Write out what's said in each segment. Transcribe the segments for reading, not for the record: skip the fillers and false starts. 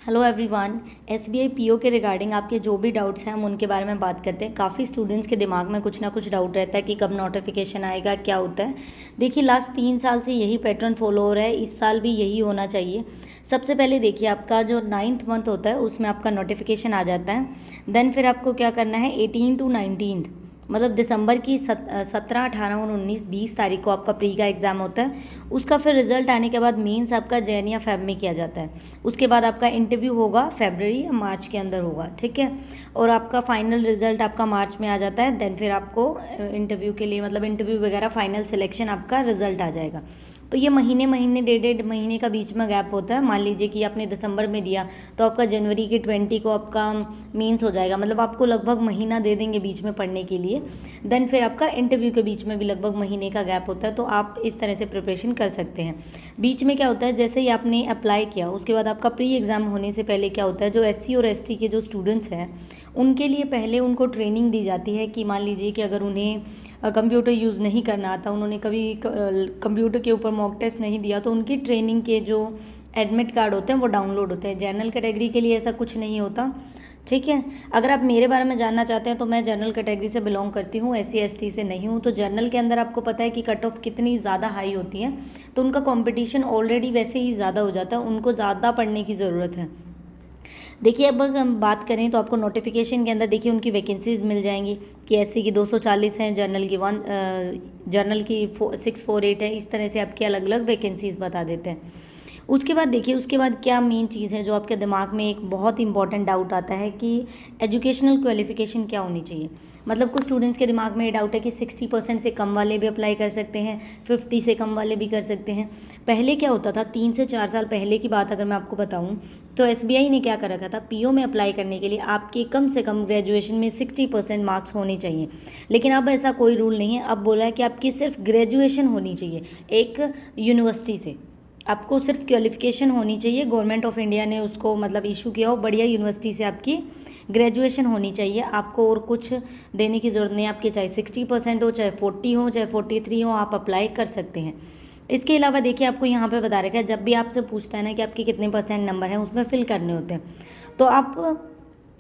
Hello everyone. SBI PO के regarding आपके जो भी डाउट्स हैं हम उनके बारे में बात करते हैं। काफ़ी स्टूडेंट्स के दिमाग में कुछ ना कुछ डाउट रहता है कि कब नोटिफिकेशन आएगा, क्या होता है। देखिए, लास्ट 3 साल से यही पैटर्न फॉलो हो रहा है, इस साल भी यही होना चाहिए। सबसे पहले देखिए, आपका जो 9th मंथ होता है उसमें आपका नोटिफिकेशन आ जाता है। देन फिर आपको क्या करना है, 18 to 19 मतलब दिसंबर की 17, 18 और 19, 20 तारीख को आपका प्री का एग्ज़ाम होता है। उसका फिर रिजल्ट आने के बाद मेंस आपका जैन या फेब में किया जाता है। उसके बाद आपका इंटरव्यू होगा फरवरी या मार्च के अंदर होगा, ठीक है। और आपका फाइनल रिजल्ट आपका मार्च में आ जाता है। देन फिर आपको इंटरव्यू के लिए मतलब इंटरव्यू वगैरह फाइनल सिलेक्शन आपका रिजल्ट आ जाएगा। तो ये महीने महीने 1.5 महीने का बीच में गैप होता है। मान लीजिए कि आपने दिसंबर में दिया तो आपका जनवरी के 20 को आपका मेंस हो जाएगा, मतलब आपको लगभग महीना दे देंगे बीच में पढ़ने के लिए। देन फिर आपका इंटरव्यू के बीच में भी लगभग महीने का गैप होता है, तो आप इस तरह से प्रिपरेशन कर सकते हैं। बीच में क्या होता है, जैसे ही आपने अप्लाई किया उसके बाद आपका प्री एग्ज़ाम होने से पहले क्या होता है, जो एससी और एसटी के जो स्टूडेंट्स हैं उनके लिए पहले उनको ट्रेनिंग दी जाती है कि मान लीजिए कि अगर उन्हें कंप्यूटर यूज़ नहीं करना आता, उन्होंने कभी कंप्यूटर के ऊपर मॉक टेस्ट नहीं दिया, तो उनकी ट्रेनिंग के जो एडमिट कार्ड होते हैं वो डाउनलोड होते हैं। जनरल कैटेगरी के लिए ऐसा कुछ नहीं होता, ठीक है। अगर आप मेरे बारे में जानना चाहते हैं तो मैं जनरल कैटेगरी से बिलोंग करती हूँ, एससी एसटी से नहीं हूँ। तो जनरल के अंदर आपको पता है कि कट ऑफ कितनी ज़्यादा हाई होती है, तो उनका कंपटीशन ऑलरेडी वैसे ही ज़्यादा हो जाता है, उनको ज़्यादा पढ़ने की ज़रूरत है। देखिए, अब अगर हम बात करें तो आपको नोटिफिकेशन के अंदर देखिए उनकी वैकेंसीज मिल जाएंगी कि एससी की 240 हैं, जनरल की 648 है। इस तरह से आपकी अलग अलग वैकेंसीज बता देते हैं। उसके बाद देखिए, उसके बाद क्या मेन चीज़ है जो आपके दिमाग में एक बहुत इंपॉर्टेंट डाउट आता है कि एजुकेशनल क्वालिफिकेशन क्या होनी चाहिए। मतलब कुछ स्टूडेंट्स के दिमाग में ये डाउट है कि 60% से कम वाले भी अप्लाई कर सकते हैं, 50 से कम वाले भी कर सकते हैं। पहले क्या होता था, 3 से 4 साल पहले की बात अगर मैं आपको बताऊं तो एसबीआई ने क्या कर रखा था, पीओ में अप्लाई करने के लिए आपके कम से कम ग्रेजुएशन में 60% मार्क्स होने चाहिए। लेकिन अब ऐसा कोई रूल नहीं है, अब बोला है कि आपकी सिर्फ ग्रेजुएशन होनी चाहिए एक यूनिवर्सिटी से। आपको सिर्फ क्वालिफिकेशन होनी चाहिए, गवर्नमेंट ऑफ इंडिया ने उसको मतलब इशू किया हो, बढ़िया यूनिवर्सिटी से आपकी ग्रेजुएशन होनी चाहिए। आपको और कुछ देने की ज़रूरत नहीं, आपके चाहे 60% हो, चाहे 40 हो, चाहे 43 हो, आप अप्लाई कर सकते हैं। इसके अलावा देखिए, आपको यहाँ पे बता रखा है, जब भी आपसे पूछता है ना कि आपके कितने % नंबर हैं, उसमें फिल करने होते हैं। तो आप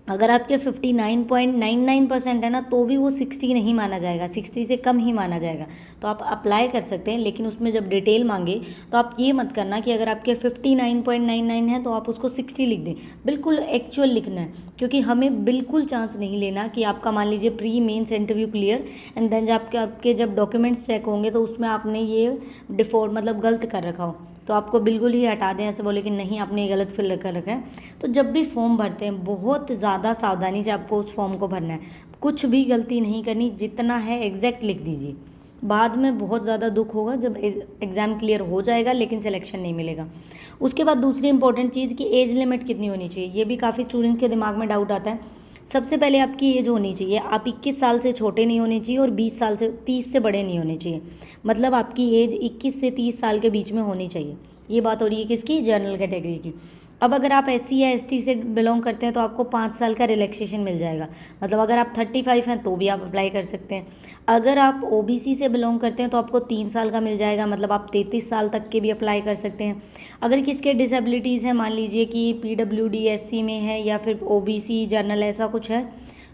अगर आपके 59.99% है ना, तो भी वो 60 नहीं माना जाएगा, 60 से कम ही माना जाएगा। तो आप अप्लाई कर सकते हैं, लेकिन उसमें जब डिटेल मांगे तो आप ये मत करना कि अगर आपके 59.99 है तो आप उसको 60 लिख दें। बिल्कुल एक्चुअल लिखना है, क्योंकि हमें बिल्कुल चांस नहीं लेना कि आपका मान लीजिए pre mains interview clear and then जब आपके जब डॉक्यूमेंट्स चेक होंगे तो उसमें आपने ये डिफॉल्ट मतलब गलत कर रखा हो, तो आपको बिल्कुल ही हटा दें, ऐसे बोले कि नहीं आपने ये गलत फिल कर रखा है। तो जब भी फॉर्म भरते हैं बहुत ज़्यादा सावधानी से आपको उस फॉर्म को भरना है, कुछ भी गलती नहीं करनी, जितना है एग्जैक्ट लिख दीजिए। बाद में बहुत ज़्यादा दुख होगा जब एग्ज़ाम क्लियर हो जाएगा लेकिन सिलेक्शन नहीं मिलेगा। उसके बाद दूसरी इंपॉर्टेंट चीज़ कि एज लिमिट कितनी होनी चाहिए, ये भी काफ़ी स्टूडेंट्स के दिमाग में डाउट आता है। सबसे पहले आपकी एज होनी चाहिए, आप 21 साल से छोटे नहीं होने चाहिए और 20 साल से 30 से बड़े नहीं होने चाहिए। मतलब आपकी एज 21 से 30 साल के बीच में होनी चाहिए। ये बात हो रही है किसकी, जनरल कैटेगरी की। अब अगर आप एससी या एसटी से बिलोंग करते हैं तो आपको 5 साल का रिलैक्सेशन मिल जाएगा। मतलब अगर आप 35 हैं तो भी आप अप्लाई कर सकते हैं। अगर आप ओबीसी से बिलोंग करते हैं तो आपको 3 साल का मिल जाएगा, मतलब आप 33 साल तक के भी अप्लाई कर सकते हैं। अगर किसके डिसेबिलिटीज़ हैं, मान लीजिए कि पीडब्ल्यूडी एससी में है या फिर ओबीसी जनरल ऐसा कुछ है,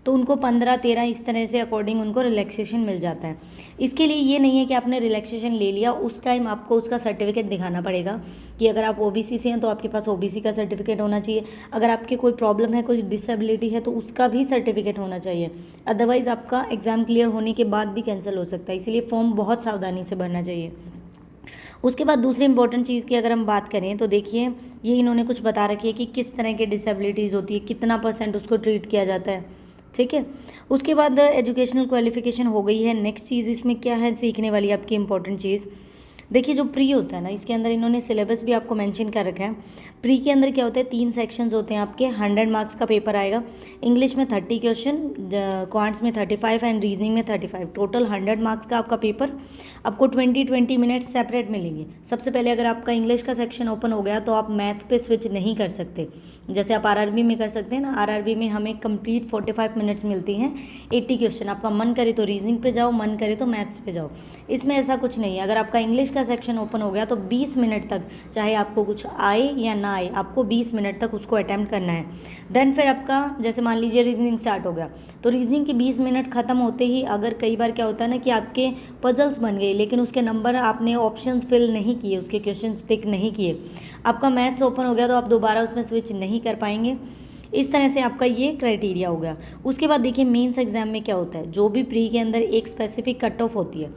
तो उनको 15-13 इस तरह से अकॉर्डिंग उनको रिलैक्सेशन मिल जाता है। इसके लिए ये नहीं है कि आपने रिलैक्सेशन ले लिया उस टाइम आपको उसका सर्टिफिकेट दिखाना पड़ेगा कि अगर आप ओबीसी से हैं तो आपके पास ओबीसी का सर्टिफिकेट होना चाहिए। अगर आपके कोई प्रॉब्लम है, कुछ डिसेबिलिटी है, तो उसका भी सर्टिफिकेट होना चाहिए। अदरवाइज़ आपका एग्ज़ाम क्लियर होने के बाद भी कैंसिल हो सकता है, इसलिए फॉर्म बहुत सावधानी से भरना चाहिए। उसके बाद दूसरी इंपॉर्टेंट चीज़ की अगर हम बात करें तो देखिए, ये इन्होंने कुछ बता रखी है कि किस तरह की डिसेबिलिटीज़ होती है, कितना % उसको ट्रीट किया जाता है, ठीक है। उसके बाद एजुकेशनल क्वालिफिकेशन हो गई है। नेक्स्ट चीज़ इसमें क्या है सीखने वाली आपकी इंपॉर्टेंट चीज़, देखिए जो प्री होता है ना, इसके अंदर इन्होंने सिलेबस भी आपको मेंशन कर रखा है। प्री के अंदर क्या होता है, 3 सेक्शंस होते हैं आपके, 100 मार्क्स का पेपर आएगा। इंग्लिश में 30 क्वेश्चन, क्वांट्स में 35 एंड रीजनिंग में 35, टोटल 100 मार्क्स का आपका पेपर। आपको 20-20 मिनट्स सेपरेट मिलेंगे। सबसे पहले अगर आपका इंग्लिश का सेक्शन ओपन हो गया तो आप मैथ पे स्विच नहीं कर सकते, जैसे आप आरआरबी में कर सकते हैं ना। आरआरबी में हमें कंप्लीट 45 मिनट्स मिलती हैं, 80 क्वेश्चन। आपका मन करे तो रीजनिंग पे जाओ, मन करे तो मैथ्स पे जाओ, इसमें ऐसा कुछ नहीं है। अगर आपका इंग्लिश का सेक्शन ओपन हो गया तो 20 मिनट तक, चाहे आपको कुछ आए या ना आए, आपको 20 मिनट तक उसको अटैम्प्ट करना है। देन फिर आपका जैसे मान लीजिए रीजनिंग स्टार्ट हो गया, तो रीजनिंग के 20 मिनट ख़त्म होते ही अगर कई बार क्या होता है ना कि आपके पजल्स बन गए लेकिन उसके नंबर आपने ऑप्शंस फिल नहीं किए, उसके क्वेश्चन टिक नहीं किए, आपका मैथ्स ओपन हो गया तो आप दोबारा उसमें स्विच नहीं कर पाएंगे। इस तरह से आपका ये क्राइटेरिया हो गया। उसके बाद देखिए मेंस एग्जाम में क्या होता है, जो भी प्री के अंदर एक स्पेसिफिक कट ऑफ होती है।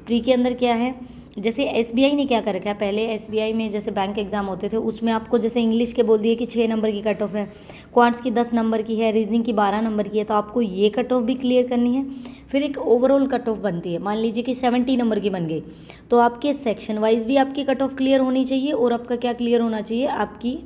प्री के अंदर क्या है, जैसे एसबीआई ने क्या कर रखा है, पहले एसबीआई में जैसे बैंक एग्जाम होते थे उसमें आपको जैसे इंग्लिश के बोल दिए कि 6 नंबर की कट ऑफ है, क्वांट्स की 10 नंबर की है, रीजनिंग की 12 नंबर की है, तो आपको ये कट ऑफ भी क्लियर करनी है। फिर एक ओवरऑल कट ऑफ बनती है, मान लीजिए कि 70 नंबर की बन गई, तो आपके सेक्शन वाइज भी आपकी कट ऑफ क्लियर होनी चाहिए और आपका क्या क्लियर होना चाहिए, आपकी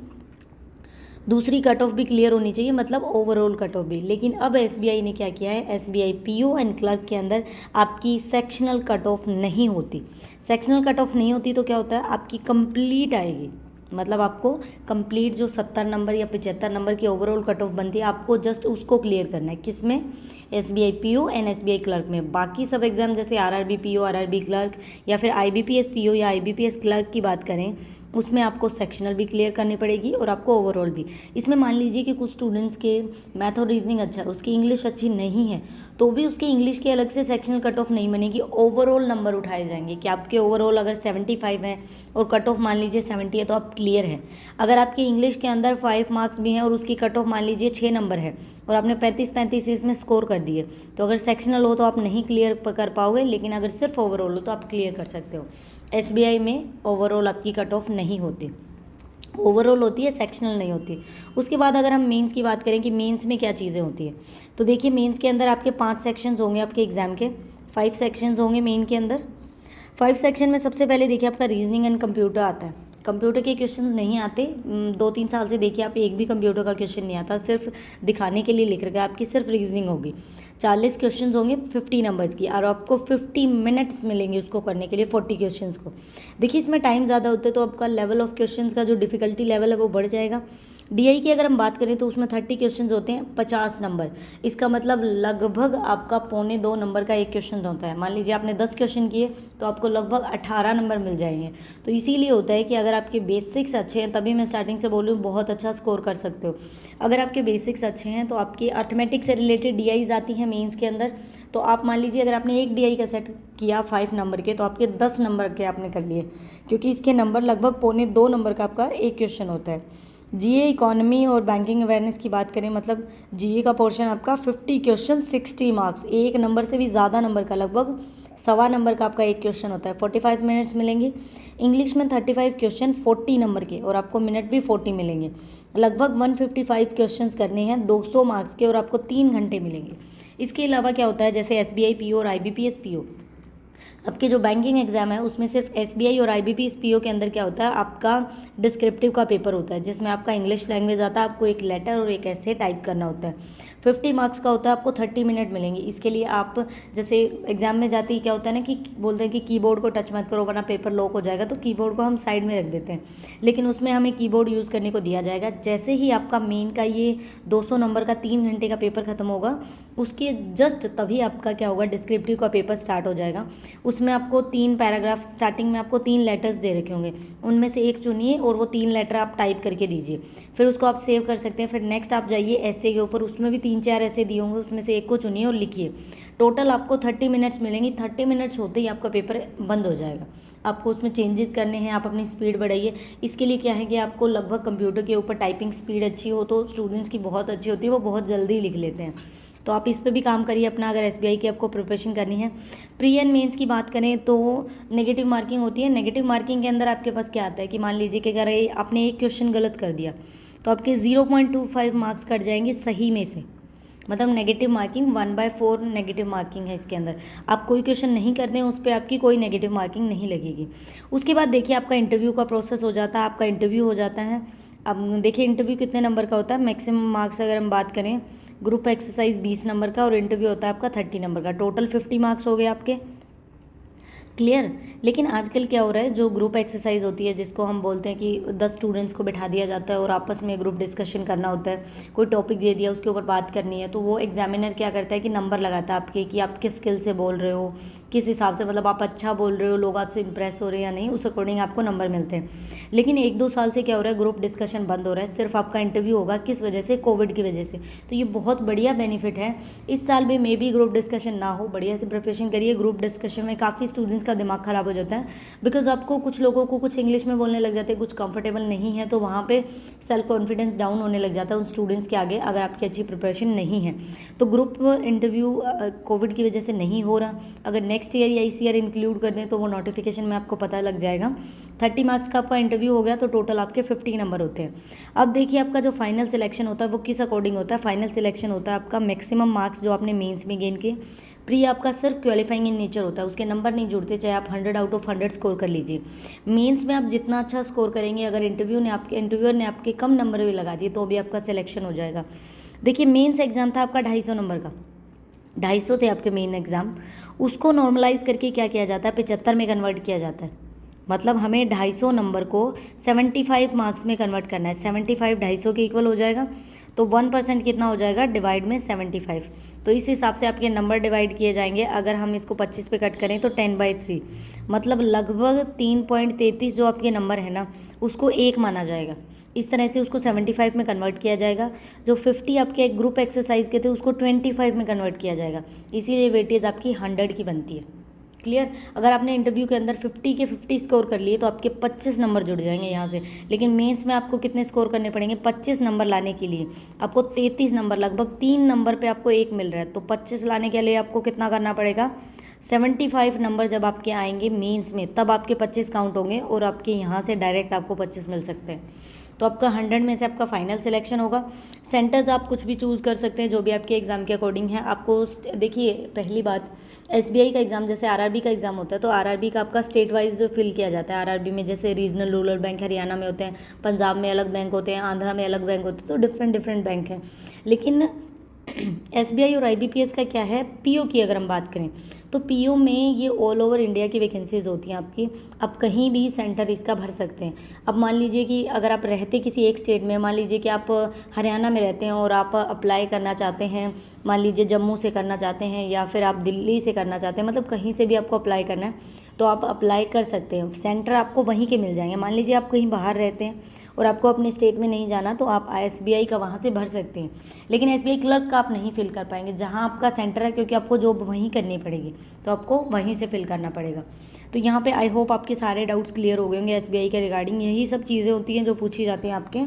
दूसरी कट ऑफ भी क्लियर होनी चाहिए, मतलब ओवरऑल कट ऑफ भी। लेकिन अब एसबीआई ने क्या किया है, एसबीआई पीओ एंड क्लर्क के अंदर आपकी सेक्शनल कट ऑफ नहीं होती। सेक्शनल कट ऑफ नहीं होती तो क्या होता है, आपकी कंप्लीट आएगी, मतलब आपको कंप्लीट जो 70 नंबर या 75 नंबर की ओवरऑल कट ऑफ बनती है आपको जस्ट उसको क्लियर करना है। किसमें, SBI PO and SBI clerk में। बाकी सब एग्जाम जैसे आरआरबी पीओ, आरआरबी क्लर्क या फिर आईबीपीएस पीओ या आईबीपीएस क्लर्क की बात करें, उसमें आपको सेक्शनल भी क्लियर करनी पड़ेगी और आपको ओवरऑल भी। इसमें मान लीजिए कि कुछ स्टूडेंट्स के मैथ और रीजनिंग अच्छा है, उसकी इंग्लिश अच्छी नहीं है, तो भी उसकी इंग्लिश की अलग से सेक्शनल कट ऑफ नहीं बनेगी, ओवरऑल नंबर उठाए जाएंगे कि आपके ओवरऑल अगर 75 है और कट ऑफ मान लीजिए 70 है तो आप क्लियर हैं। अगर आपकी इंग्लिश के अंदर 5 मार्क्स भी हैं और उसकी कट ऑफ मान लीजिए 6 नंबर है और आपने 35 इसमें स्कोर कर दिए, तो अगर सेक्शनल हो तो आप नहीं क्लियर कर पाओगे, लेकिन अगर सिर्फ ओवरऑल हो तो आप क्लियर कर सकते हो। एसबीआई में ओवरऑल आपकी कट ऑफ नहीं होती, ओवरऑल होती है, सेक्शनल नहीं होती। उसके बाद अगर हम मेंस की बात करें कि मेंस में क्या चीज़ें होती है, तो देखिए मेंस के अंदर आपके 5 सेक्शंस होंगे, आपके एग्जाम के 5 सेक्शंस होंगे मेन के अंदर। 5 सेक्शन में सबसे पहले देखिए आपका रीजनिंग एंड कंप्यूटर आता है। कंप्यूटर के क्वेश्चंस नहीं आते, 2-3 साल से देखिए आप एक भी कंप्यूटर का क्वेश्चन नहीं आता, सिर्फ दिखाने के लिए लिख रखा है, आपकी सिर्फ रीजनिंग होगी। 40 क्वेश्चंस होंगे 50 नंबर्स की और आपको 50 मिनट्स मिलेंगे उसको करने के लिए 40 क्वेश्चंस को। देखिए इसमें टाइम ज़्यादा होता है तो आपका लेवल ऑफ क्वेश्चंस का जो डिफिकल्टी लेवल है वो बढ़ जाएगा। डीआई की अगर हम बात करें तो उसमें 30 क्वेश्चंस होते हैं, 50 नंबर, इसका मतलब लगभग आपका 2.25 नंबर का एक क्वेश्चन होता है। मान लीजिए आपने 10 क्वेश्चन किए तो आपको लगभग 18 नंबर मिल जाएंगे। तो इसीलिए होता है कि अगर आपके बेसिक्स अच्छे हैं, तभी मैं स्टार्टिंग से बोल रही हूँ, बहुत अच्छा स्कोर कर सकते हो। अगर आपके बेसिक्स अच्छे हैं तो आपकी अर्थमेटिक से रिलेटेड डीआईज आती हैं मेंस के अंदर, तो आप मान लीजिए अगर आपने एक डीआई का सेट किया 5 नंबर के तो आपके 10 नंबर के आपने कर लिए, क्योंकि इसके नंबर लगभग 2.25 नंबर का आपका एक क्वेश्चन होता है। जीए, इकोनॉमी और बैंकिंग अवेयरनेस की बात करें, मतलब जीए का पोर्शन आपका 50 क्वेश्चन 60 मार्क्स, एक नंबर से भी ज़्यादा नंबर का, लगभग 1.25 नंबर का आपका एक क्वेश्चन होता है, 45 मिनट्स मिलेंगे। इंग्लिश में 35 क्वेश्चन 40 नंबर के और आपको मिनट भी 40 मिलेंगे, लगभग 155 क्वेश्चंस करने हैं 200 मार्क्स के और आपको 3 घंटे मिलेंगे। इसके अलावा क्या होता है, जैसे एसबीआई पीओ और आईबीपीएस पीओ, आपके जो बैंकिंग एग्जाम है उसमें सिर्फ एसबीआई और आईबीपीएस पीओ के अंदर क्या होता है, आपका डिस्क्रिप्टिव का पेपर होता है जिसमें आपका इंग्लिश लैंग्वेज आता है, आपको एक लेटर और एक ऐसे टाइप करना होता है। 50 मार्क्स का होता है, आपको 30 मिनट मिलेंगे। इसके लिए आप जैसे एग्जाम में जाते ही क्या होता है ना कि बोलते हैं कि कीबोर्ड को टच मत करो वरना पेपर लॉक हो जाएगा, तो कीबोर्ड को हम साइड में रख देते हैं, लेकिन उसमें हमें कीबोर्ड यूज़ करने को दिया जाएगा। जैसे ही आपका मेन का ये 200 नंबर का 3 घंटे का पेपर खत्म होगा, उसके जस्ट तभी आपका क्या होगा, डिस्क्रिप्टिव का पेपर स्टार्ट हो जाएगा। उसमें आपको 3 पैराग्राफ, स्टार्टिंग में आपको 3 लेटर्स दे रखे होंगे, उनमें से एक चुनिए और वो 3 लेटर आप टाइप करके दीजिए, फिर उसको आप सेव कर सकते हैं। फिर नेक्स्ट आप जाइए ऐसे के ऊपर, उसमें भी 3-4 ऐसे दिए होंगे, उसमें से एक को चुनिए और लिखिए। टोटल आपको 30 मिनट्स मिलेंगी। 30 मिनट्स होते ही आपका पेपर बंद हो जाएगा। आपको उसमें चेंजेस करने हैं, आप अपनी स्पीड बढ़ाइए। इसके लिए क्या है कि आपको लगभग कंप्यूटर के ऊपर टाइपिंग स्पीड अच्छी हो तो स्टूडेंट्स की बहुत अच्छी होती है, वो बहुत जल्दी लिख लेते हैं, तो आप इस पे भी काम करिए अपना, अगर एसबीआई की आपको प्रिपरेशन करनी है। प्री एंड मेंस की बात करें तो नेगेटिव मार्किंग होती है। नेगेटिव मार्किंग के अंदर आपके पास क्या आता है कि मान लीजिए कि अगर आपने एक क्वेश्चन गलत कर दिया तो आपके 0.25 मार्क्स कट जाएंगे सही में से, मतलब नेगेटिव मार्किंग 1/4 नेगेटिव मार्किंग है इसके अंदर। आप कोई क्वेश्चन नहीं करते हैं उस पर आपकी कोई नेगेटिव मार्किंग नहीं लगेगी। उसके बाद देखिए आपका इंटरव्यू का प्रोसेस हो जाता है, आपका इंटरव्यू हो जाता है। अब देखिए इंटरव्यू कितने नंबर का होता है, मैक्सिमम मार्क्स अगर हम बात करें, ग्रुप एक्सरसाइज 20 नंबर का और इंटरव्यू होता है आपका 30 नंबर का, टोटल 50 मार्क्स हो गए आपके। क्लियर। लेकिन आजकल क्या हो रहा है, जो ग्रुप एक्सरसाइज होती है जिसको हम बोलते हैं कि 10 स्टूडेंट्स को बिठा दिया जाता है और आपस में ग्रुप डिस्कशन करना होता है, कोई टॉपिक दे दिया उसके ऊपर बात करनी है, तो वो एग्जामिनर क्या करता है कि नंबर लगाता है आपके कि आप किस स्किल से बोल रहे हो, किस हिसाब से, मतलब आप अच्छा बोल रहे हो, लोग आपसे इंप्रेस हो रहे हैं या नहीं, उस अकॉर्डिंग आपको नंबर मिलते हैं। लेकिन 1-2 साल से क्या हो रहा है, ग्रुप डिस्कशन बंद हो रहा है, सिर्फ आपका इंटरव्यू होगा। किस वजह से? कोविड की वजह से। तो ये बहुत बढ़िया बेनिफिट है। इस साल भी मे बी ग्रुप डिस्कशन ना हो, बढ़िया से प्रिपरेशन करिए। ग्रुप डिस्कशन में काफ़ी स्टूडेंट्स का दिमाग ख़राब हो जाता है, बिकॉज आपको कुछ लोगों को कुछ इंग्लिश में बोलने लग जाते हैं, कुछ कंफर्टेबल नहीं है, तो वहाँ पे सेल्फ कॉन्फिडेंस डाउन होने लग जाता है उन स्टूडेंट्स के आगे, अगर आपकी अच्छी प्रिपरेशन नहीं है। तो ग्रुप इंटरव्यू कोविड की वजह से नहीं हो रहा। अगर नेक्स्ट ईयर या इस ईयर इंक्लूड कर दें तो वो नोटिफिकेशन में आपको पता लग जाएगा। 30 मार्क्स का आपका इंटरव्यू हो गया तो टोटल आपके 50 नंबर होते हैं। अब देखिए आपका जो फाइनल सिलेक्शन होता है वो किस अकॉर्डिंग होता है। फाइनल सिलेक्शन होता है आपका मैक्सिमम मार्क्स जो आपने मेंस में गेन किए। प्री आपका सिर्फ क्वालिफाइंग इन नेचर होता है, उसके नंबर नहीं जुड़ते, चाहे आप 100 आउट ऑफ 100 स्कोर कर लीजिए। मेंस में आप जितना अच्छा स्कोर करेंगे, अगर इंटरव्यूअर ने आपके कम नंबर भी लगा दिए तो भी आपका सिलेक्शन हो जाएगा। देखिए मेंस एग्जाम था आपका 250 नंबर का, 250 थे आपके मेन एग्ज़ाम, उसको नॉर्मलाइज करके क्या किया जाता है, 75 में कन्वर्ट किया जाता है। मतलब हमें 250 नंबर को 75 मार्क्स में कन्वर्ट करना है। 75 250 के इक्वल हो जाएगा, तो 1% कितना हो जाएगा, डिवाइड में 75। तो इस हिसाब से आपके नंबर डिवाइड किए जाएंगे। अगर हम इसको 25 पे कट करें तो 10/3, मतलब लगभग 3.33 जो आपके नंबर है ना, उसको 1 माना जाएगा। इस तरह से उसको 75 में कन्वर्ट किया जाएगा। जो 50 आपके एक ग्रुप एक्सरसाइज के थे उसको 25 में कन्वर्ट किया जाएगा, इसीलिए वेटेज आपकी 100 की बनती है। क्लियर। अगर आपने इंटरव्यू के अंदर 50 के 50 स्कोर कर लिए तो आपके 25 नंबर जुड़ जाएंगे यहाँ से। लेकिन मेंस में आपको कितने स्कोर करने पड़ेंगे, 25 नंबर लाने के लिए आपको 33 नंबर, लगभग 3 नंबर पे आपको 1 मिल रहा है, तो 25 लाने के लिए आपको कितना करना पड़ेगा, 75 नंबर जब आपके आएंगे मेंस में तब आपके 25 काउंट होंगे और आपके यहाँ से डायरेक्ट आपको 25 मिल सकते हैं। तो आपका 100 में से आपका फाइनल सिलेक्शन होगा। सेंटर्स आप कुछ भी चूज़ कर सकते हैं जो भी आपके एग्ज़ाम के अकॉर्डिंग है। आपको देखिए पहली बात, एसबीआई का एग्ज़ाम जैसे आरआरबी का एग्ज़ाम होता है तो आरआरबी का आपका स्टेट वाइज फिल किया जाता है। आरआरबी में जैसे रीजनल रूरल बैंक हरियाणा में होते हैं, पंजाब में अलग बैंक होते हैं, आंध्रा में अलग बैंक होते हैं, तो डिफरेंट बैंक हैं। लेकिन एसबीआई और आईबीपीएस का क्या है, पीओ की अगर हम बात करें तो पीओ में ये ऑल ओवर इंडिया की वैकेंसीज होती हैं आपकी, आप कहीं भी सेंटर इसका भर सकते हैं। अब मान लीजिए कि अगर आप रहते किसी एक स्टेट में, मान लीजिए कि आप हरियाणा में रहते हैं और आप अप्लाई करना चाहते हैं, मान लीजिए जम्मू से करना चाहते हैं या फिर आप दिल्ली से करना चाहते हैं, मतलब कहीं से भी आपको अप्लाई करना है तो आप अप्लाई कर सकते हैं। सेंटर आपको वहीं के मिल जाएंगे। मान लीजिए आप कहीं बाहर रहते हैं और आपको अपने स्टेट में नहीं जाना तो आप एसबीआई का वहाँ से भर सकते हैं, लेकिन एसबीआई क्लर्क का आप नहीं फिल कर पाएंगे जहाँ आपका सेंटर है, क्योंकि आपको जॉब वहीं करनी पड़ेगी, तो आपको वहीं से फिल करना पड़ेगा। तो यहाँ पे आई होप आपके सारे डाउट्स क्लियर हो गए होंगे एसबीआई के रिगार्डिंग। यही सब चीज़ें होती हैं जो पूछी जाती हैं आपके,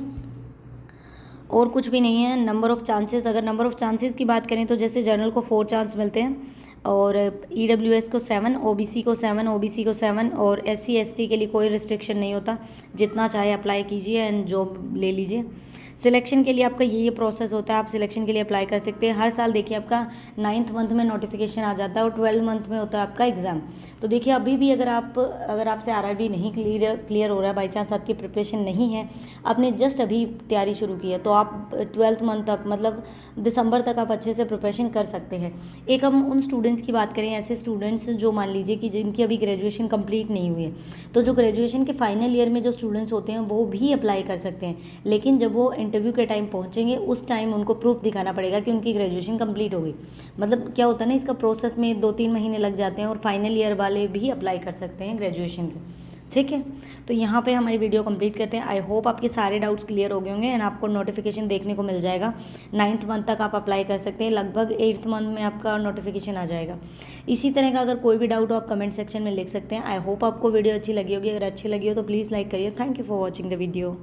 और कुछ भी नहीं है। नंबर ऑफ़ चांसेस, अगर नंबर ऑफ़ चांसेस की बात करें तो जैसे जनरल को 4 चांस मिलते हैं और ईडब्ल्यूएस को 7, ओबीसी को 7, ओबीसी को 7 और एससी एसटी के लिए कोई रिस्ट्रिक्शन नहीं होता, जितना चाहे अप्लाई कीजिए एंड जॉब ले लीजिए। सिलेक्शन के लिए आपका ये प्रोसेस होता है, आप सिलेक्शन के लिए अप्लाई कर सकते हैं। हर साल देखिए आपका 9th मंथ में नोटिफिकेशन आ जाता है और 12 मंथ में होता है आपका एग्ज़ाम। तो देखिए अभी भी अगर आपसे आरआरबी नहीं क्लियर हो रहा है, बाई चांस आपकी प्रिपरेशन नहीं है, आपने जस्ट अभी तैयारी शुरू की है, तो आप 12th मंथ तक, मतलब दिसंबर तक आप अच्छे से प्रिपरेशन कर सकते हैं। एक हम उन स्टूडेंट्स की बात करें, ऐसे स्टूडेंट्स जो मान लीजिए कि जिनकी अभी ग्रेजुएशन कंप्लीट नहीं हुई है, तो जो ग्रेजुएशन के फाइनल ईयर में जो स्टूडेंट्स होते हैं वो भी अप्लाई कर सकते हैं, लेकिन जब वो इंटरव्यू के टाइम पहुंचेंगे उस टाइम उनको प्रूफ दिखाना पड़ेगा कि उनकी ग्रेजुएशन कंप्लीट हो गई। मतलब क्या होता है ना, इसका प्रोसेस में 2-3 महीने लग जाते हैं और फाइनल ईयर वाले भी अप्लाई कर सकते हैं ग्रेजुएशन के। ठीक है, तो यहाँ पे हमारी वीडियो कंप्लीट करते हैं। आई होप आपके सारे डाउट्स क्लियर हो गए होंगे एंड आपको नोटिफिकेशन देखने को मिल जाएगा। 9th मंथ तक आप अप्लाई कर सकते हैं, लगभग 8th मंथ में आपका नोटिफिकेशन आ जाएगा। इसी तरह का अगर कोई भी डाउट हो आप कमेंट सेक्शन में लिख सकते हैं। आई होप आपको वीडियो अच्छी लगी होगी। अगर अच्छी लगी हो तो प्लीज़ लाइक करिए। Thank you for watching the video.